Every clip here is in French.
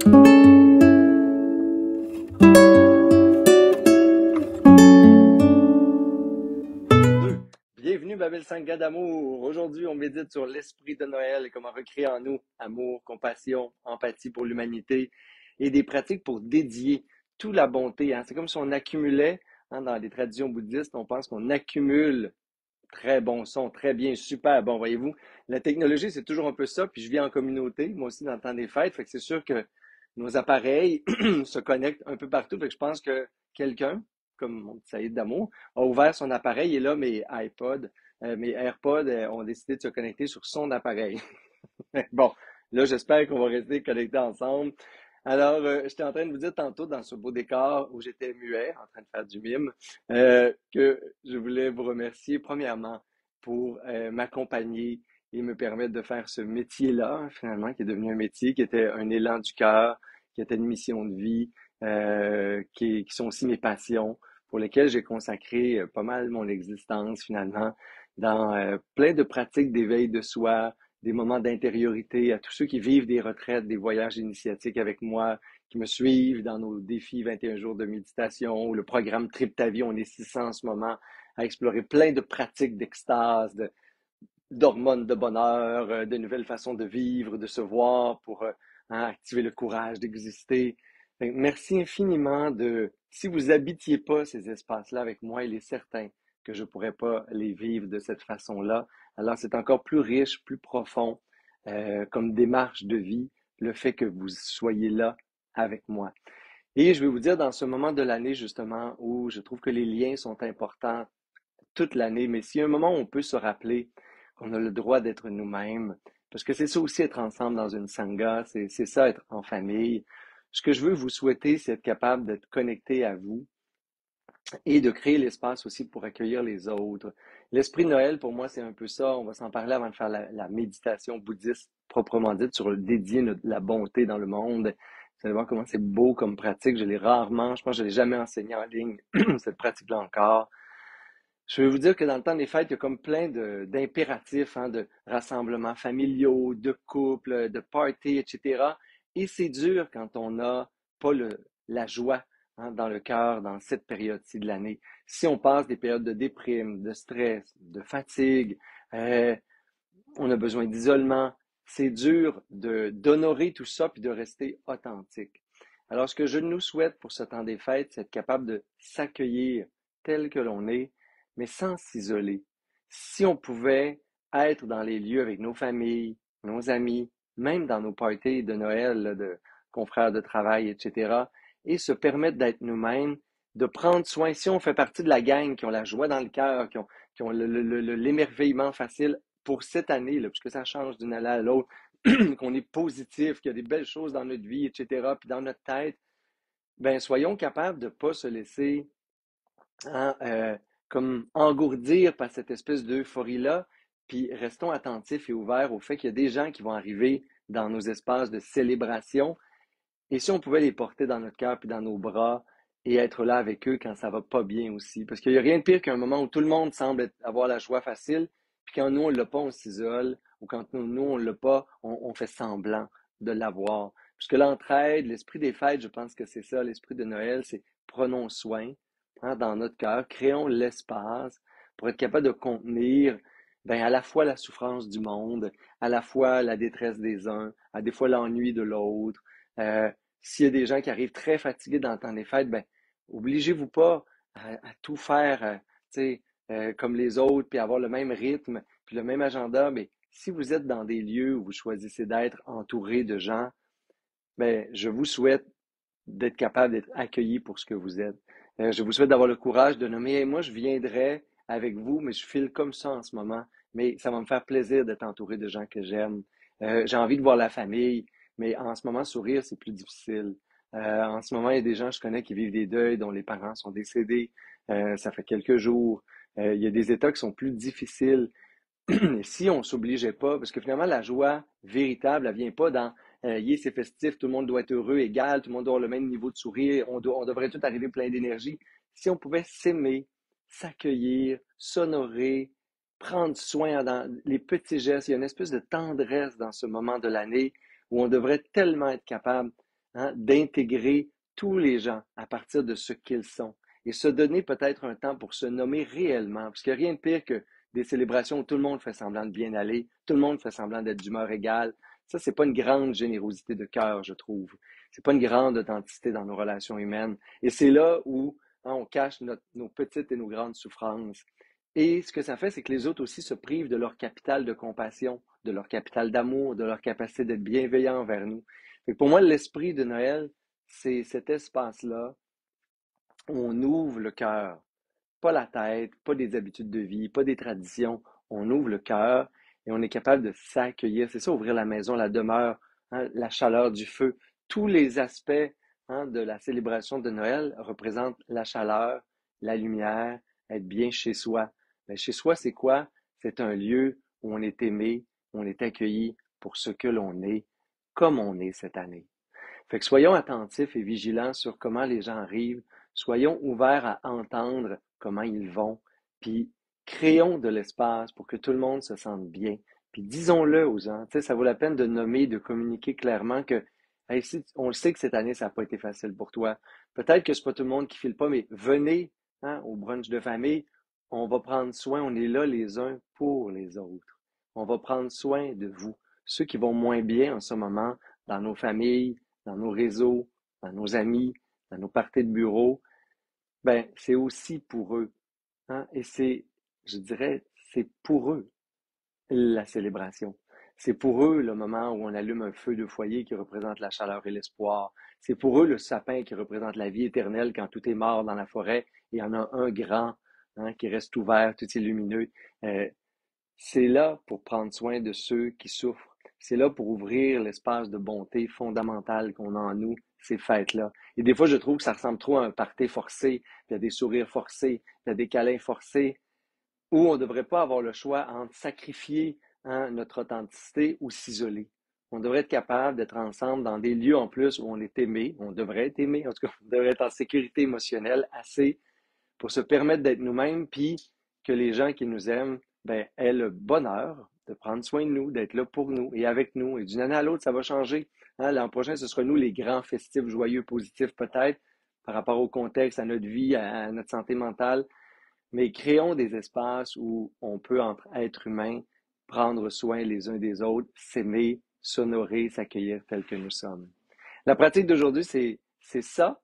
Bienvenue, Babel 5 gars d'amour. Aujourd'hui, on médite sur l'esprit de Noël et comment recréer en nous amour, compassion, empathie pour l'humanité et des pratiques pour dédier toute la bonté. C'est comme si on accumulait, dans les traditions bouddhistes, on pense qu'on accumule très bon son, très bien, super bon. Voyez-vous, la technologie, c'est toujours un peu ça. Puis je vis en communauté, moi aussi, dans le temps des fêtes. Fait que c'est sûr que nos appareils se connectent un peu partout. Fait que je pense que quelqu'un, comme mon petit Saïd d'amour, a ouvert son appareil et là, mes AirPods ont décidé de se connecter sur son appareil. Bon, là, j'espère qu'on va rester connectés ensemble. Alors, j'étais en train de vous dire tantôt dans ce beau décor où j'étais muet, en train de faire du mime, que je voulais vous remercier premièrement pour m'accompagner et me permettre de faire ce métier-là, finalement, qui est devenu un métier, qui était un élan du cœur, qui était une mission de vie, qui sont aussi mes passions, pour lesquelles j'ai consacré pas mal mon existence, finalement, dans plein de pratiques d'éveil de soi, des moments d'intériorité, à tous ceux qui vivent des retraites, des voyages initiatiques avec moi, qui me suivent dans nos défis 21 jours de méditation, ou le programme Trip ta vie, on est 600 en ce moment, à explorer plein de pratiques d'extase, d'hormones de bonheur, de nouvelles façons de vivre, de se voir pour activer le courage d'exister. Merci infiniment si vous habitiez pas ces espaces-là avec moi, il est certain que je pourrais pas les vivre de cette façon-là. Alors c'est encore plus riche, plus profond, comme démarche de vie, le fait que vous soyez là avec moi. Et je vais vous dire dans ce moment de l'année justement où je trouve que les liens sont importants toute l'année, mais s'il y a un moment où on peut se rappeler qu'on a le droit d'être nous-mêmes, parce que c'est ça aussi être ensemble dans une sangha, c'est ça être en famille. Ce que je veux vous souhaiter, c'est être capable d'être connecté à vous et de créer l'espace aussi pour accueillir les autres. L'esprit de Noël, pour moi, c'est un peu ça. On va s'en parler avant de faire la méditation bouddhiste proprement dite sur le dédier la bonté dans le monde. Vous allez voir comment c'est beau comme pratique. Je l'ai rarement, je pense que je ne l'ai jamais enseigné en ligne, cette pratique-là encore. Je vais vous dire que dans le temps des fêtes, il y a comme plein d'impératifs, de rassemblements familiaux, de couples, de parties, etc. Et c'est dur quand on n'a pas la joie dans le cœur dans cette période-ci de l'année. Si on passe des périodes de déprime, de stress, de fatigue, euh, on a besoin d'isolement, c'est dur d'honorer tout ça puis de rester authentique. Alors, ce que je nous souhaite pour ce temps des fêtes, c'est être capable de s'accueillir tel que l'on est, mais sans s'isoler. Si on pouvait être dans les lieux avec nos familles, nos amis, même dans nos parties de Noël, là, de confrères de travail, etc., et se permettre d'être nous-mêmes, de prendre soin, si on fait partie de la gang qui ont la joie dans le cœur, qui ont l'émerveillement facile pour cette année, là, puisque ça change d'une année à l'autre, qu'on est positif, qu'il y a des belles choses dans notre vie, etc., puis dans notre tête, ben soyons capables de ne pas se laisser hein, comme engourdir par cette espèce d'euphorie-là, puis restons attentifs et ouverts au fait qu'il y a des gens qui vont arriver dans nos espaces de célébration, et si on pouvait les porter dans notre cœur puis dans nos bras et être là avec eux quand ça va pas bien aussi. Parce qu'il n'y a rien de pire qu'un moment où tout le monde semble avoir la joie facile, puis quand nous, on l'a pas, on s'isole, ou quand nous, on l'a pas, on fait semblant de l'avoir. Puisque l'entraide, l'esprit des fêtes, je pense que c'est ça, l'esprit de Noël, c'est prenons soin dans notre cœur, créons l'espace pour être capable de contenir à la fois la souffrance du monde, à la fois la détresse des uns, à des fois l'ennui de l'autre. Euh, S'il y a des gens qui arrivent très fatigués dans le temps des fêtes, obligez-vous pas à tout faire, comme les autres, puis avoir le même rythme, puis le même agenda. Mais si vous êtes dans des lieux où vous choisissez d'être entouré de gens, je vous souhaite d'être capable d'être accueilli pour ce que vous êtes. Je vous souhaite d'avoir le courage de nommer, hey, moi, je viendrai avec vous, mais je file comme ça en ce moment. Mais ça va me faire plaisir d'être entouré de gens que j'aime. J'ai envie de voir la famille, mais en ce moment, sourire, c'est plus difficile. En ce moment, il y a des gens que je connais qui vivent des deuils dont les parents sont décédés. Ça fait quelques jours. Il y a des états qui sont plus difficiles. Et si on ne s'obligeait pas, parce que finalement, la joie véritable, elle vient pas dans yeah, c'est festif, tout le monde doit être heureux, égal, tout le monde doit avoir le même niveau de sourire, on devrait tout arriver plein d'énergie. Si on pouvait s'aimer, s'accueillir, s'honorer, prendre soin dans les petits gestes, il y a une espèce de tendresse dans ce moment de l'année où on devrait tellement être capable d'intégrer tous les gens à partir de ce qu'ils sont et se donner peut-être un temps pour se nommer réellement, parce qu'il n'y a rien de pire que des célébrations où tout le monde fait semblant de bien aller, tout le monde fait semblant d'être d'humeur égale. Ça, c'est pas une grande générosité de cœur, je trouve. C'est pas une grande authenticité dans nos relations humaines. Et c'est là où on cache nos petites et nos grandes souffrances. Et ce que ça fait, c'est que les autres aussi se privent de leur capital de compassion, de leur capital d'amour, de leur capacité d'être bienveillant envers nous. Fait que pour moi, l'esprit de Noël, c'est cet espace-là où on ouvre le cœur, pas la tête, pas des habitudes de vie, pas des traditions. On ouvre le cœur et on est capable de s'accueillir. C'est ça, ouvrir la maison, la demeure, la chaleur du feu. Tous les aspects de la célébration de Noël représentent la chaleur, la lumière, être bien chez soi. Mais chez soi, c'est quoi? C'est un lieu où on est aimé, où on est accueilli pour ce que l'on est, comme on est cette année. Fait que soyons attentifs et vigilants sur comment les gens arrivent, soyons ouverts à entendre comment ils vont, puis créons de l'espace pour que tout le monde se sente bien. Puis disons-le aux gens, tu sais, ça vaut la peine de nommer, de communiquer clairement que hey, si, on le sait que cette année, ça n'a pas été facile pour toi. Peut-être que c'est pas tout le monde qui file pas, mais venez au brunch de famille, on va prendre soin, on est là les uns pour les autres. On va prendre soin de vous. Ceux qui vont moins bien en ce moment, dans nos familles, dans nos réseaux, dans nos amis, dans nos parties de bureau, ben, c'est aussi pour eux. Et c'est, je dirais, c'est pour eux la célébration. C'est pour eux le moment où on allume un feu de foyer qui représente la chaleur et l'espoir. C'est pour eux le sapin qui représente la vie éternelle quand tout est mort dans la forêt et il y en a un grand qui reste ouvert, tout est lumineux. Euh, c'est là pour prendre soin de ceux qui souffrent. C'est là pour ouvrir l'espace de bonté fondamentale qu'on a en nous, ces fêtes-là. Et des fois, je trouve que ça ressemble trop à un party forcé, puis à des sourires forcés, puis à des câlins forcés, où on ne devrait pas avoir le choix entre sacrifier notre authenticité ou s'isoler. On devrait être capable d'être ensemble dans des lieux en plus où on est aimé, on devrait être aimé, en tout cas, on devrait être en sécurité émotionnelle assez pour se permettre d'être nous-mêmes, puis que les gens qui nous aiment ben, aient le bonheur de prendre soin de nous, d'être là pour nous et avec nous. Et d'une année à l'autre, ça va changer. L'an prochain, ce sera nous les grands festifs, joyeux, positifs peut-être, par rapport au contexte, à notre vie, à notre santé mentale. Mais créons des espaces où on peut, entre êtres humains, prendre soin les uns des autres, s'aimer, s'honorer, s'accueillir tel que nous sommes. La pratique d'aujourd'hui, c'est ça,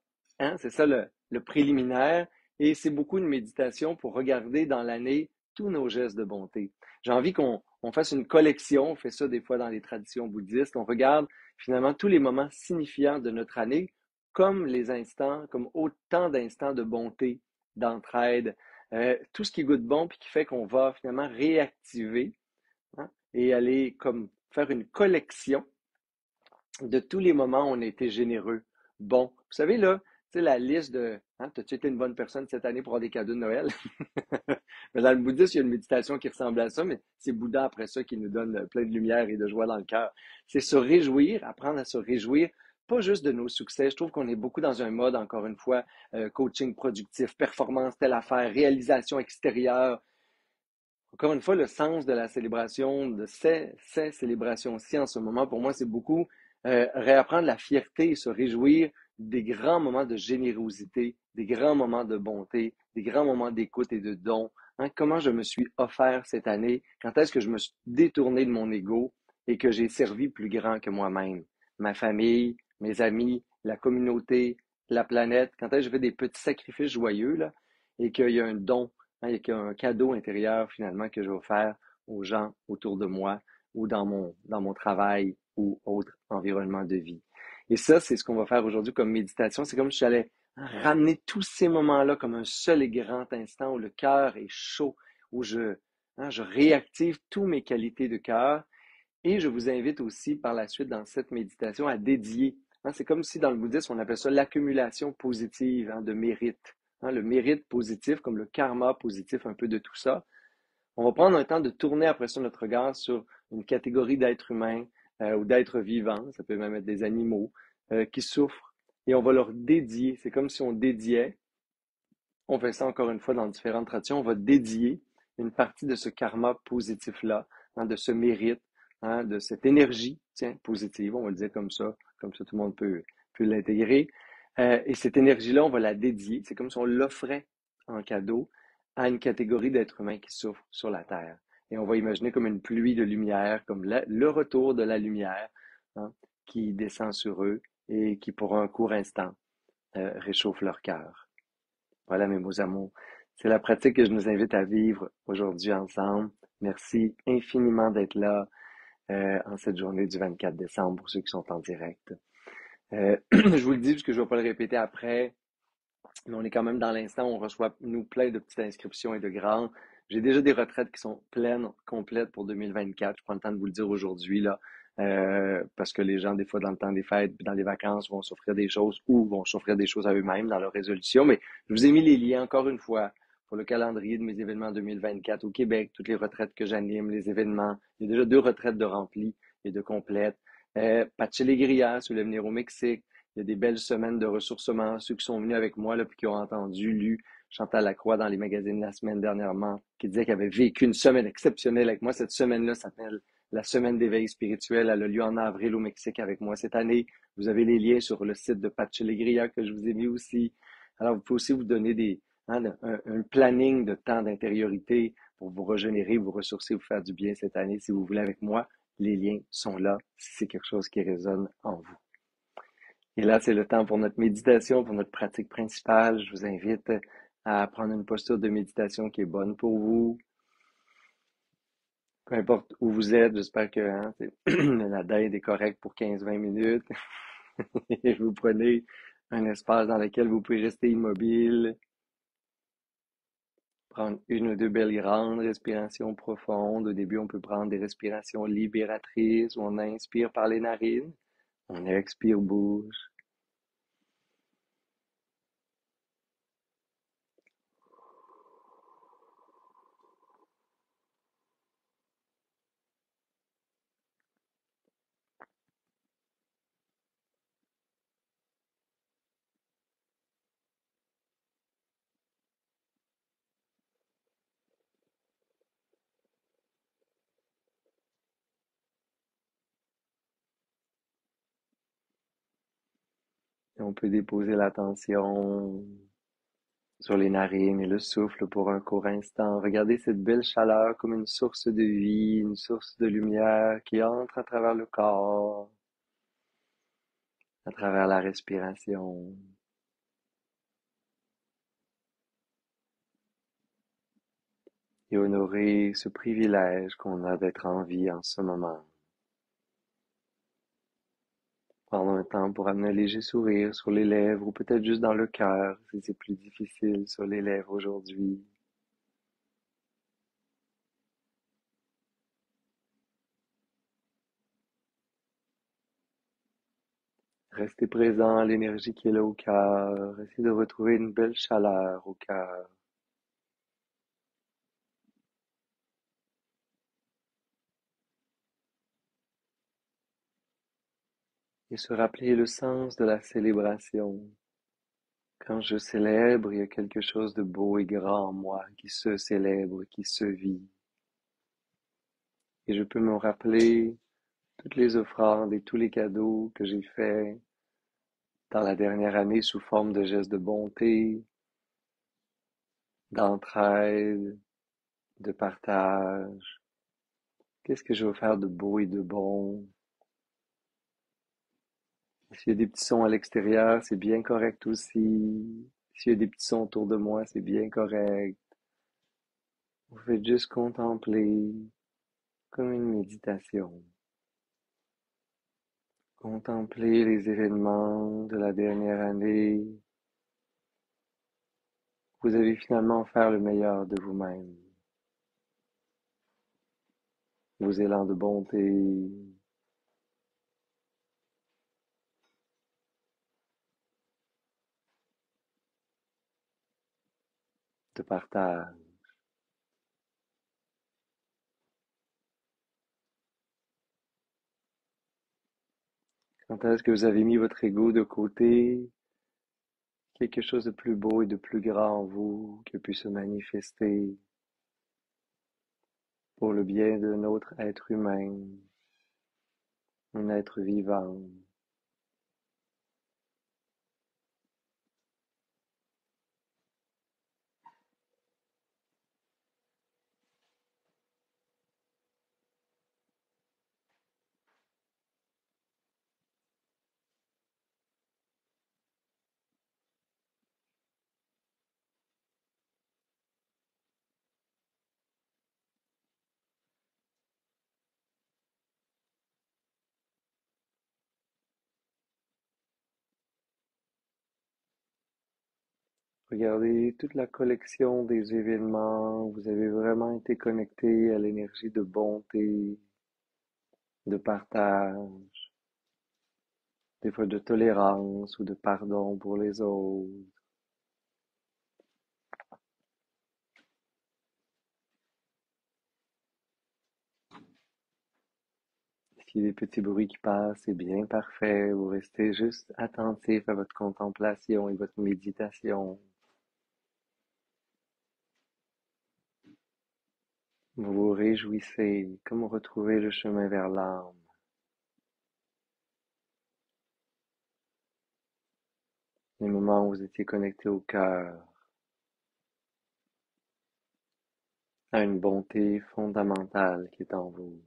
c'est ça le préliminaire, et c'est beaucoup une méditation pour regarder dans l'année tous nos gestes de bonté. J'ai envie qu'on fasse une collection, on fait ça des fois dans les traditions bouddhistes, on regarde finalement tous les moments signifiants de notre année comme les instants, comme autant d'instants de bonté, d'entraide, tout ce qui goûte bon puis qui fait qu'on va finalement réactiver et aller comme faire une collection de tous les moments où on a été généreux. Bon, vous savez, là, tu sais, la liste de t'as-tu été une bonne personne cette année pour avoir des cadeaux de Noël? Mais dans le bouddhisme, il y a une méditation qui ressemble à ça, mais c'est Bouddha après ça qui nous donne plein de lumière et de joie dans le cœur. C'est se réjouir, apprendre à se réjouir, pas juste de nos succès. Je trouve qu'on est beaucoup dans un mode, encore une fois, coaching productif, performance, telle affaire, réalisation extérieure. Encore une fois, le sens de la célébration, de ces célébrations-ci en ce moment, pour moi, c'est beaucoup réapprendre la fierté et se réjouir des grands moments de générosité, des grands moments de bonté, des grands moments d'écoute et de don. Comment je me suis offert cette année? Quand est-ce que je me suis détourné de mon ego et que j'ai servi plus grand que moi-même? Ma famille, mes amis, la communauté, la planète. Quand est-ce que je fais des petits sacrifices joyeux là, et qu'il y a un don il y a un cadeau intérieur finalement que je vais offrir aux gens autour de moi ou dans mon travail ou autre environnement de vie. Et ça, c'est ce qu'on va faire aujourd'hui comme méditation. C'est comme si j'allais ramener tous ces moments-là comme un seul et grand instant où le cœur est chaud, où je réactive toutes mes qualités de cœur. Et je vous invite aussi par la suite dans cette méditation à dédier. C'est comme si dans le bouddhisme, on appelle ça l'accumulation positive de mérite. Le mérite positif, comme le karma positif, un peu de tout ça. On va prendre un temps de tourner après ça notre regard sur une catégorie d'êtres humains ou d'êtres vivants, ça peut même être des animaux, qui souffrent. Et on va leur dédier, c'est comme si on dédiait, on fait ça encore une fois dans différentes traditions, on va dédier une partie de ce karma positif-là, de ce mérite, de cette énergie, tiens, positive, on va le dire comme ça tout le monde peut peux l'intégrer. Et cette énergie-là, on va la dédier. C'est comme si on l'offrait en cadeau à une catégorie d'êtres humains qui souffrent sur la Terre. Et on va imaginer comme une pluie de lumière, comme le retour de la lumière, hein, qui descend sur eux et qui, pour un court instant, réchauffe leur cœur. Voilà mes beaux amours. C'est la pratique que je nous invite à vivre aujourd'hui ensemble. Merci infiniment d'être là en cette journée du 24 décembre pour ceux qui sont en direct. Je vous le dis parce que je ne vais pas le répéter après, mais on est quand même dans l'instant où on reçoit, nous, plein de petites inscriptions et de grands. J'ai déjà des retraites qui sont pleines, complètes pour 2024. Je prends le temps de vous le dire aujourd'hui, là, parce que les gens, des fois, dans le temps des fêtes, dans les vacances, vont s'offrir des choses ou vont s'offrir des choses à eux-mêmes dans leur résolution. Mais je vous ai mis les liens, encore une fois, pour le calendrier de mes événements 2024 au Québec, toutes les retraites que j'anime, les événements. Il y a déjà 2 retraites de remplies et de complètes. Pachelegria, sur l'avenir au Mexique. Il y a des belles semaines de ressourcement. Ceux qui sont venus avec moi, là, puis qui ont entendu, lu Chantal Lacroix dans les magazines la semaine dernièrement, qui disait qu'elle avait vécu une semaine exceptionnelle avec moi. Cette semaine-là s'appelle la semaine d'éveil spirituel. Elle a lieu en avril au Mexique avec moi cette année. Vous avez les liens sur le site de Pachelegria que je vous ai mis aussi. Alors, vous pouvez aussi vous donner un planning de temps d'intériorité pour vous régénérer, vous ressourcer, vous faire du bien cette année si vous voulez avec moi. Les liens sont là si c'est quelque chose qui résonne en vous. Et là, c'est le temps pour notre méditation, pour notre pratique principale. Je vous invite à prendre une posture de méditation qui est bonne pour vous. Peu importe où vous êtes, j'espère que la dinde est correcte pour 15-20 minutes. Et vous prenez un espace dans lequel vous pouvez rester immobile, prendre une ou deux belles grandes respirations profondes. Au début, on peut prendre des respirations libératrices où on inspire par les narines, on expire bouche. Et on peut déposer l'attention sur les narines et le souffle pour un court instant. Regardez cette belle chaleur comme une source de vie, une source de lumière qui entre à travers le corps, à travers la respiration. Et honorer ce privilège qu'on a d'être en vie en ce moment. Prendre un temps pour amener un léger sourire sur les lèvres ou peut-être juste dans le cœur si c'est plus difficile sur les lèvres aujourd'hui. Restez présent à l'énergie qui est là au cœur. Essayez de retrouver une belle chaleur au cœur. Et se rappeler le sens de la célébration. Quand je célèbre, il y a quelque chose de beau et grand en moi qui se célèbre, qui se vit. Et je peux me rappeler toutes les offrandes et tous les cadeaux que j'ai faits dans la dernière année sous forme de gestes de bonté, d'entraide, de partage. Qu'est-ce que je veux faire de beau et de bon? S'il y a des petits sons à l'extérieur, c'est bien correct aussi. S'il y a des petits sons autour de moi, c'est bien correct. Vous faites juste contempler comme une méditation. Contempler les événements de la dernière année. Vous avez finalement faire le meilleur de vous-même. Vos élans de bonté, de partage. Quand est-ce que vous avez mis votre ego de côté? Quelque chose de plus beau et de plus grand en vous qui a pu se manifester pour le bien d'un autre être humain, un être vivant. Regardez toute la collection des événements. Vous avez vraiment été connecté à l'énergie de bonté, de partage, des fois de tolérance ou de pardon pour les autres. S'il y a des petits bruits qui passent, c'est bien parfait. Vous restez juste attentif à votre contemplation et votre méditation. Vous vous réjouissez, comme retrouver le chemin vers l'âme. Les moments où vous étiez connecté au cœur, à une bonté fondamentale qui est en vous.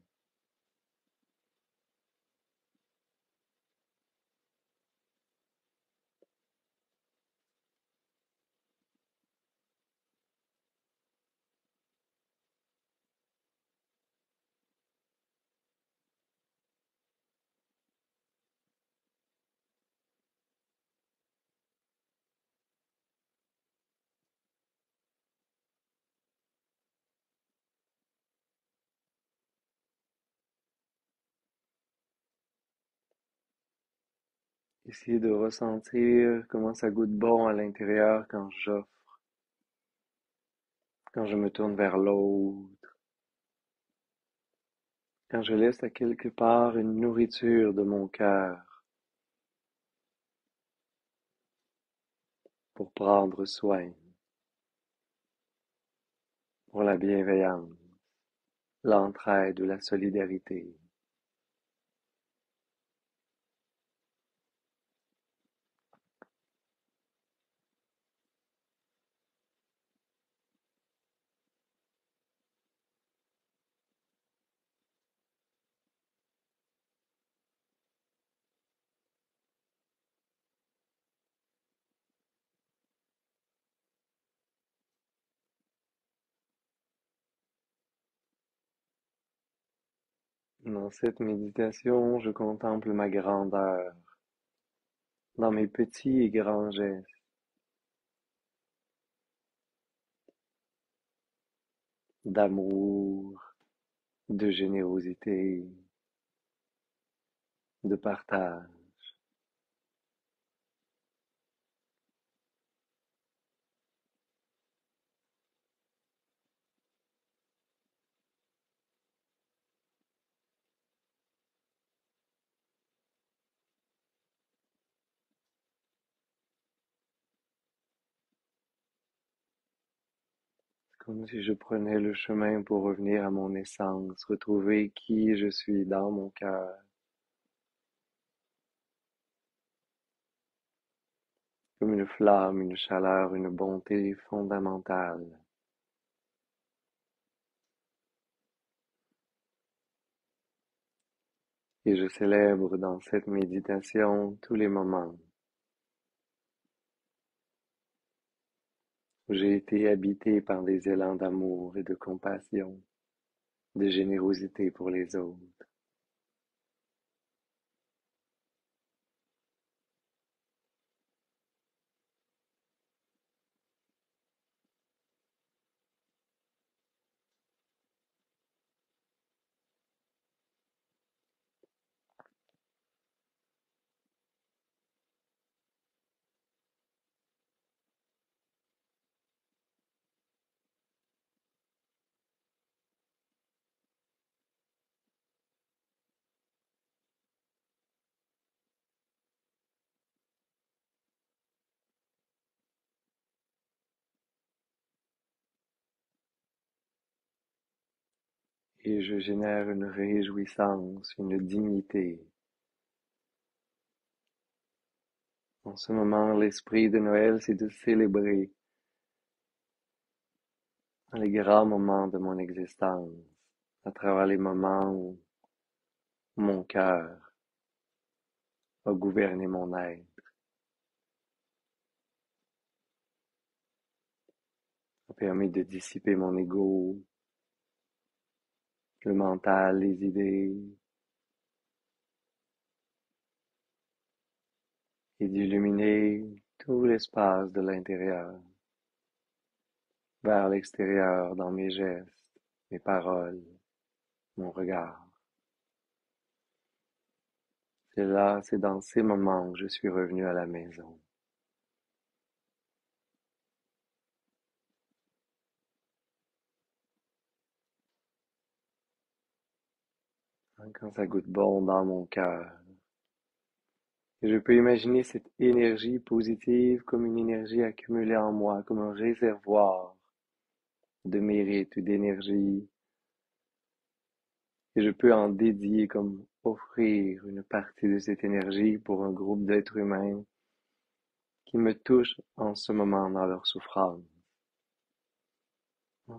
Essayez de ressentir comment ça goûte bon à l'intérieur quand j'offre, quand je me tourne vers l'autre, quand je laisse à quelque part une nourriture de mon cœur pour prendre soin, pour la bienveillance, l'entraide ou la solidarité. Dans cette méditation, je contemple ma grandeur dans mes petits et grands gestes d'amour, de générosité, de partage. Comme si je prenais le chemin pour revenir à mon essence, retrouver qui je suis dans mon cœur, comme une flamme, une chaleur, une bonté fondamentale. Et je célèbre dans cette méditation tous les moments où j'ai été habité par des élans d'amour et de compassion, de générosité pour les autres. Et je génère une réjouissance, une dignité. En ce moment, l'esprit de Noël, c'est de célébrer les grands moments de mon existence, à travers les moments où mon cœur a gouverné mon être, a permis de dissiper mon ego, le mental, les idées, et d'illuminer tout l'espace de l'intérieur. vers l'extérieur dans mes gestes, mes paroles, mon regard. C'est là, c'est dans ces moments que je suis revenu à la maison. Quand ça goûte bon dans mon cœur. Et je peux imaginer cette énergie positive comme une énergie accumulée en moi, comme un réservoir de mérite ou d'énergie. Et je peux en dédier comme offrir une partie de cette énergie pour un groupe d'êtres humains qui me touchent en ce moment dans leur souffrance.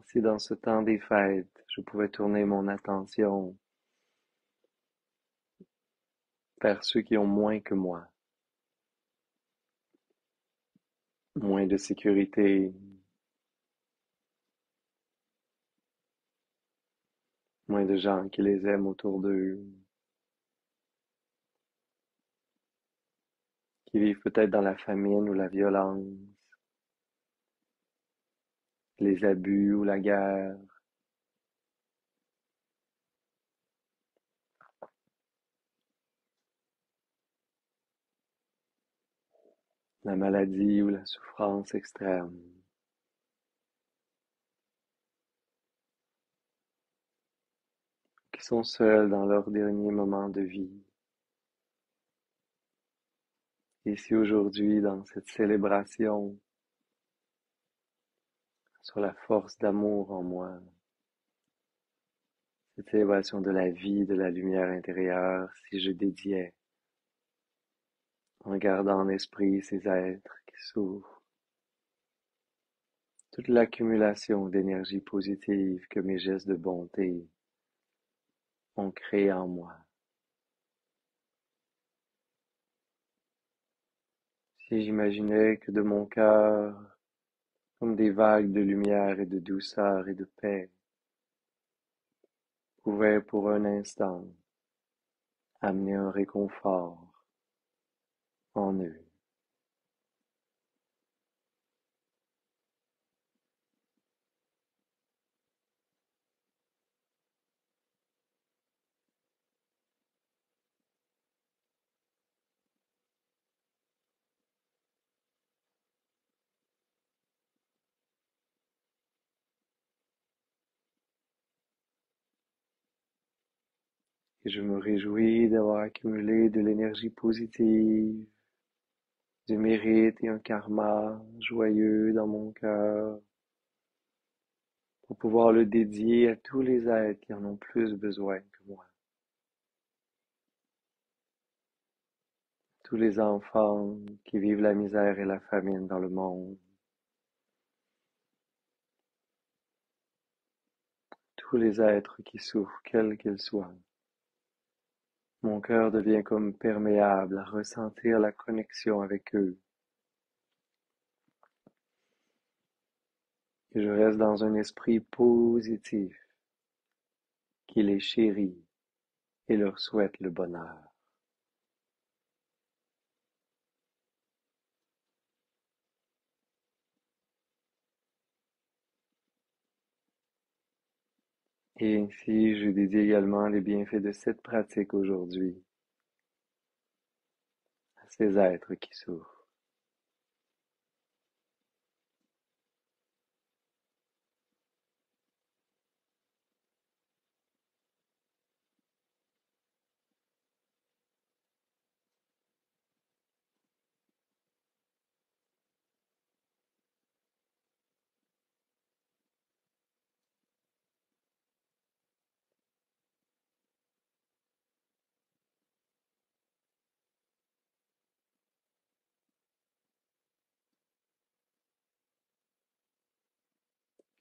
Si dans ce temps des fêtes, je pouvais tourner mon attention vers ceux qui ont moins que moi, moins de sécurité, moins de gens qui les aiment autour d'eux, qui vivent peut-être dans la famine ou la violence, les abus ou la guerre, la maladie ou la souffrance extrême, qui sont seuls dans leur dernier moment de vie. Et si aujourd'hui, dans cette célébration sur la force d'amour en moi, cette célébration de la vie, de la lumière intérieure, si je dédiais, en gardant en esprit ces êtres qui souffrent, toute l'accumulation d'énergie positive que mes gestes de bonté ont créé en moi. Si j'imaginais que de mon cœur, comme des vagues de lumière et de douceur et de paix, pouvaient pour un instant amener un réconfort en eux. Et je me réjouis d'avoir accumulé de l'énergie positive, du mérite et un karma joyeux dans mon cœur, pour pouvoir le dédier à tous les êtres qui en ont plus besoin que moi. Tous les enfants qui vivent la misère et la famine dans le monde. Tous les êtres qui souffrent, quels qu'ils soient. Mon cœur devient comme perméable à ressentir la connexion avec eux. Et je reste dans un esprit positif qui les chérit et leur souhaite le bonheur. Et ainsi, je dédie également les bienfaits de cette pratique aujourd'hui à ces êtres qui souffrent.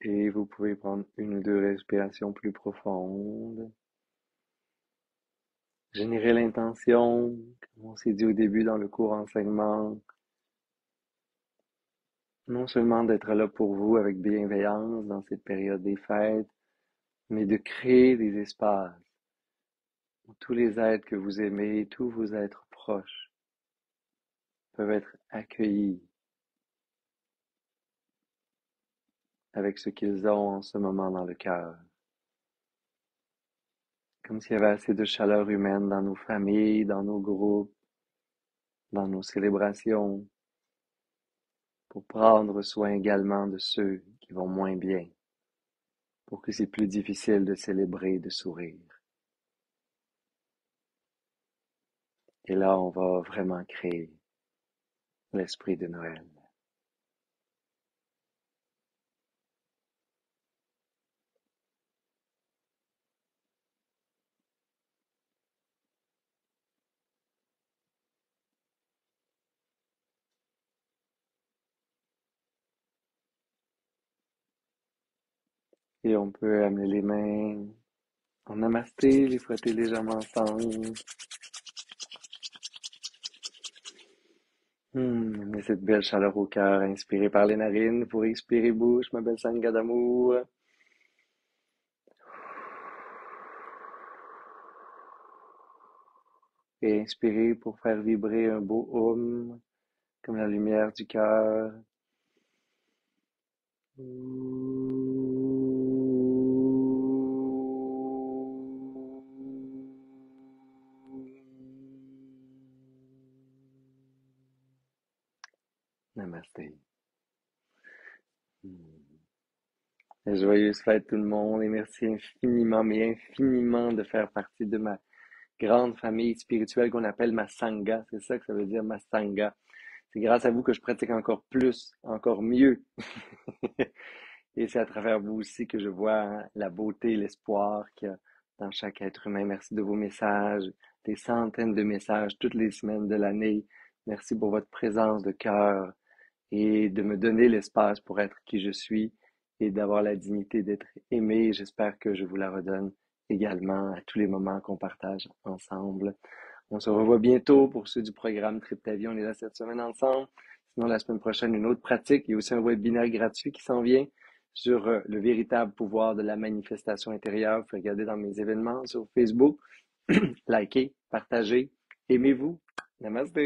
Et vous pouvez prendre une ou deux respirations plus profondes. Générer l'intention, comme on s'est dit au début dans le cours enseignement, non seulement d'être là pour vous avec bienveillance dans cette période des fêtes, mais de créer des espaces où tous les êtres que vous aimez, tous vos êtres proches peuvent être accueillis avec ce qu'ils ont en ce moment dans le cœur. Comme s'il y avait assez de chaleur humaine dans nos familles, dans nos groupes, dans nos célébrations, pour prendre soin également de ceux qui vont moins bien, pour que c'est plus difficile de célébrer, de sourire. Et là, on va vraiment créer l'esprit de Noël. Et on peut amener les mains en namasté, les frotter légèrement ensemble. Mais cette belle chaleur au cœur, inspirée par les narines pour expirer bouche, ma belle sangha d'amour. Et inspirer pour faire vibrer un beau hum, comme la lumière du cœur. Namaste. Et joyeuse fête tout le monde et merci infiniment, mais infiniment de faire partie de ma grande famille spirituelle qu'on appelle ma sangha. C'est ça que ça veut dire, ma sangha. C'est grâce à vous que je pratique encore plus, encore mieux. Et c'est à travers vous aussi que je vois la beauté, l'espoir qu'il y a dans chaque être humain. Merci de vos messages, des centaines de messages toutes les semaines de l'année. Merci pour votre présence de cœur et de me donner l'espace pour être qui je suis et d'avoir la dignité d'être aimé. J'espère que je vous la redonne également à tous les moments qu'on partage ensemble. On se revoit bientôt pour ceux du programme Trip ta vie. On est là cette semaine ensemble. Sinon, la semaine prochaine, une autre pratique. Il y a aussi un webinaire gratuit qui s'en vient sur le véritable pouvoir de la manifestation intérieure. Vous pouvez regarder dans mes événements sur Facebook. Likez, partagez, aimez-vous. Namaste.